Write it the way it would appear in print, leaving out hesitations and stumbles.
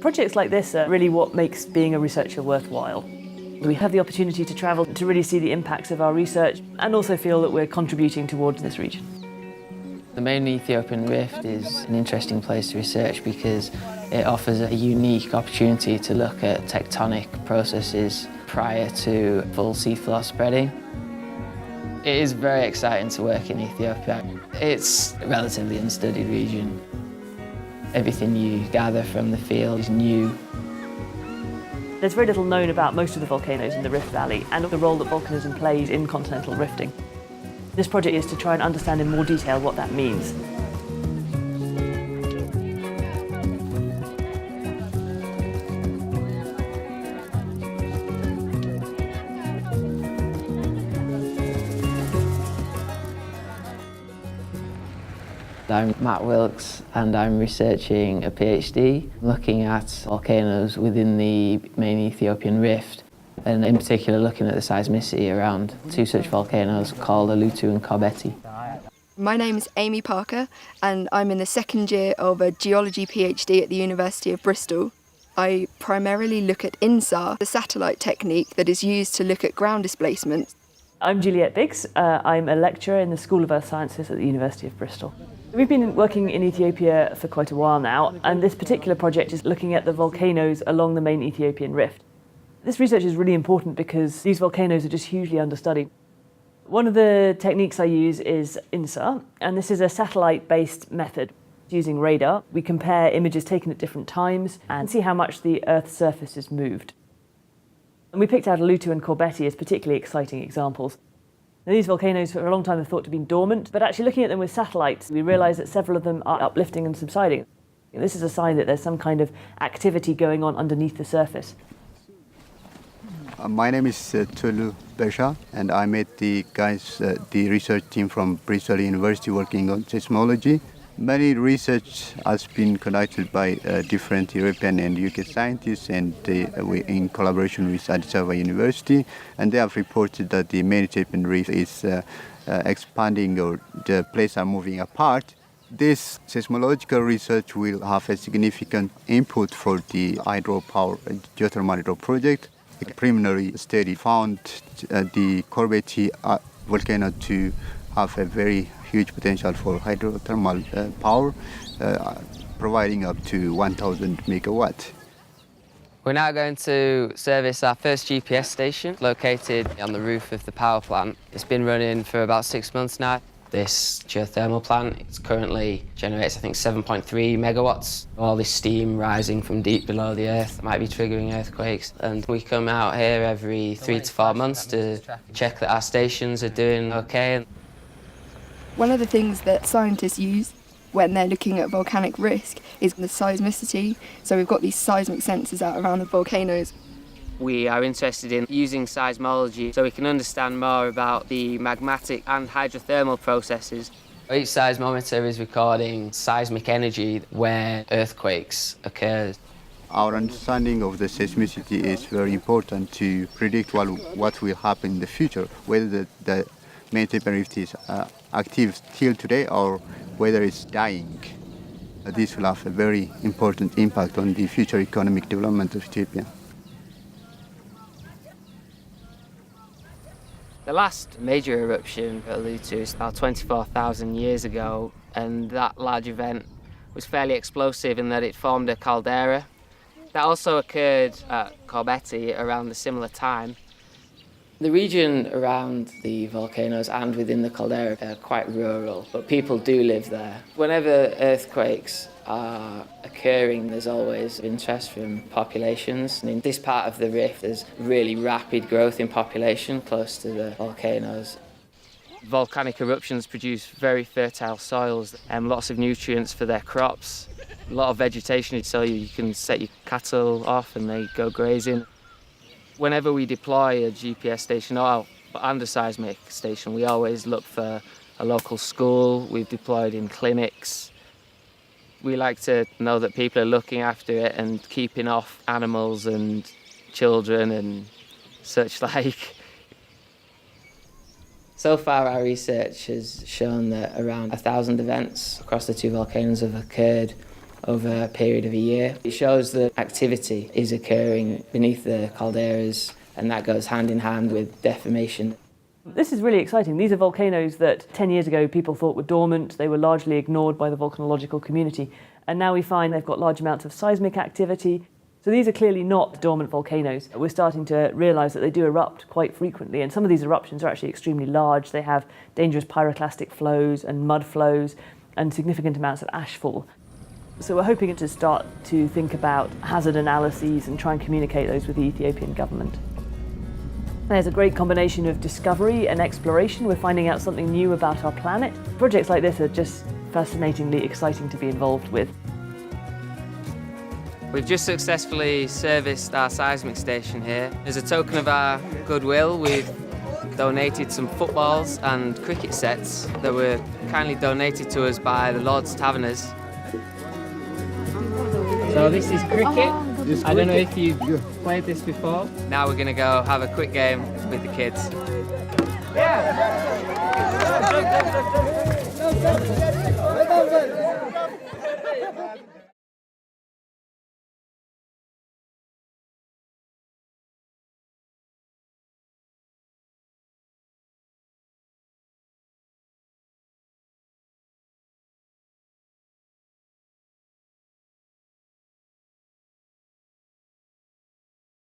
Projects like this are really what makes being a researcher worthwhile. We have the opportunity to travel to really see the impacts of our research and also feel that we're contributing towards this region. The main Ethiopian rift is an interesting place to research because it offers a unique opportunity to look at tectonic processes prior to full seafloor spreading. It is very exciting to work in Ethiopia. It's a relatively unstudied region. Everything you gather from the field is new. There's very little known about most of the volcanoes in the Rift Valley and the role that volcanism plays in continental rifting. This project is to try and understand in more detail what that means. I'm Matt Wilkes and I'm researching a PhD looking at volcanoes within the main Ethiopian rift, and in particular looking at the seismicity around two such volcanoes called Alutu and Korbeti. My name is Amy Parker and I'm in the second year of a geology PhD at the University of Bristol. I primarily look at INSAR, the satellite technique that is used to look at ground displacement. I'm Juliet Biggs. I'm a lecturer in the School of Earth Sciences at the University of Bristol. We've been working in Ethiopia for quite a while now, and this particular project is looking at the volcanoes along the main Ethiopian rift. This research is really important because these volcanoes are just hugely understudied. One of the techniques I use is INSAR, and this is a satellite-based method. Using radar, we compare images taken at different times and see how much the Earth's surface has moved. And we picked out Alutu and Korbeti as particularly exciting examples. Now, these volcanoes for a long time have thought to be dormant, but actually looking at them with satellites, we realise that several of them are uplifting and subsiding. This is a sign that there's some kind of activity going on underneath the surface. My name is Tulu Besha, and I met the research team from Bristol University working on seismology. Many research has been conducted by different European and UK scientists, and we in collaboration with Addis Ababa University, and they have reported that the main Ethiopian rift is expanding, or the plates are moving apart. This seismological research will have a significant input for the hydropower geothermal hydro project. A preliminary study found the Korbeti volcano to have a very huge potential for hydrothermal power, providing up to 1,000 megawatts. We're now going to service our first GPS station located on the roof of the power plant. It's been running for about 6 months now. This geothermal plant currently generates, I think, 7.3 megawatts. All this steam rising from deep below the earth might be triggering earthquakes. And we come out here every 3 to 4 months to check that our stations are doing okay. One of the things that scientists use when they're looking at volcanic risk is the seismicity. So we've got these seismic sensors out around the volcanoes. We are interested in using seismology so we can understand more about the magmatic and hydrothermal processes. Each seismometer is recording seismic energy where earthquakes occur. Our understanding of the seismicity is very important to predict what will happen in the future, whether the main Ethiopian rift is active still today or whether it's dying. This will have a very important impact on the future economic development of Ethiopia. The last major eruption at Alutu is about 24,000 years ago, and that large event was fairly explosive in that it formed a caldera. That also occurred at Korbeti around a similar time. The region around the volcanoes and within the caldera are quite rural, but people do live there. Whenever earthquakes are occurring, there's always interest from populations. And in this part of the rift, there's really rapid growth in population close to the volcanoes. Volcanic eruptions produce very fertile soils and lots of nutrients for their crops. A lot of vegetation, so you can set your cattle off and they go grazing. Whenever we deploy a GPS station and a seismic station, we always look for a local school. We've deployed in clinics. We like to know that people are looking after it and keeping off animals and children and such like. So far, our research has shown that around 1,000 events across the two volcanoes have occurred over a period of a year. It shows that activity is occurring beneath the calderas, and that goes hand in hand with deformation. This is really exciting. These are volcanoes that 10 years ago people thought were dormant. They were largely ignored by the volcanological community. And now we find they've got large amounts of seismic activity. So these are clearly not dormant volcanoes. We're starting to realise that they do erupt quite frequently, and some of these eruptions are actually extremely large. They have dangerous pyroclastic flows and mud flows and significant amounts of ashfall. So we're hoping to start to think about hazard analyses and try and communicate those with the Ethiopian government. There's a great combination of discovery and exploration. We're finding out something new about our planet. Projects like this are just fascinatingly exciting to be involved with. We've just successfully serviced our seismic station here. As a token of our goodwill, we've donated some footballs and cricket sets that were kindly donated to us by the Lord's Taverners. So this is cricket. I don't know if you've played this before. Now we're going to go have a quick game with the kids. Yeah.